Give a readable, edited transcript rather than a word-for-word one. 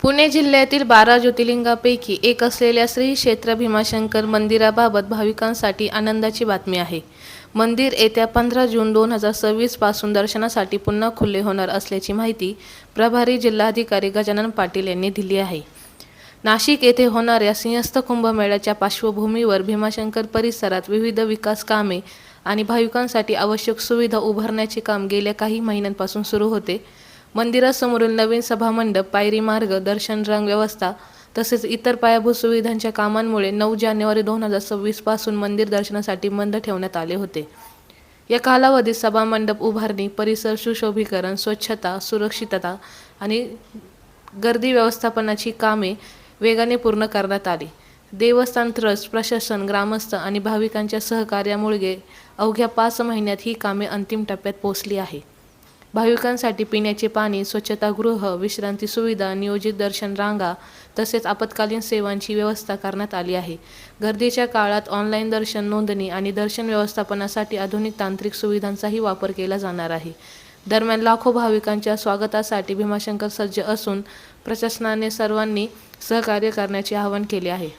पुणे जिल्ह्यातील 12 ज्योतिर्लिंगापैकी एक असलेल्या श्री क्षेत्र भीमाशंकर मंदिराबाबत भाविकांसाठी आनंदाची बातमी आहे. मंदिर येत्या 15 जून 2026 पासून दर्शनासाठी पुन्हा खुले होणार असल्याची माहिती प्रभारी जिल्हाधिकारी गजानन पाटील यांनी दिली आहे. नाशिक येथे होणाऱ्या सिंहस्थ कुंभमेळ्याच्या पार्श्वभूमीवर भीमाशंकर परिसरात विविध विकास कामे आणि भाविकांसाठी आवश्यक सुविधा उभारण्याचे काम गेल्या काही महिन्यांपासून सुरू होते. मंदिरासमोरील नवीन सभामंडप, पायरी मार्ग, दर्शन रांग व्यवस्था तसेच इतर पायाभूत सुविधांच्या कामांमुळे 9 जानेवारी 2026 पासून मंदिर दर्शनासाठी बंद ठेवण्यात आले होते. या कालावधीत सभामंडप उभारणी, परिसर सुशोभीकरण, स्वच्छता, सुरक्षितता आणि गर्दी व्यवस्थापनाची कामे वेगाने पूर्ण करण्यात आली. देवस्थान ट्रस्ट, प्रशासन, ग्रामस्थ आणि भाविकांच्या सहकार्यामुळे अवघ्या 5 महिन्यात ही कामे अंतिम टप्प्यात पोहोचली आहे. भाविकांसाठी पिण्याचे पाणी, स्वच्छतागृह, विश्रांती सुविधा, नियोजित दर्शन रांगा तसेच आपत्कालीन सेवांची व्यवस्था करण्यात आली आहे. गर्दीच्या काळात ऑनलाईन दर्शन नोंदणी आणि दर्शन व्यवस्थापनासाठी आधुनिक तांत्रिक सुविधांचाही वापर केला जाणार आहे. दरम्यान लाखो भाविकांच्या स्वागतासाठी भीमाशंकर सज्ज असून प्रशासनाने सर्वांनी सहकार्य करण्याचे आवाहन केले आहे.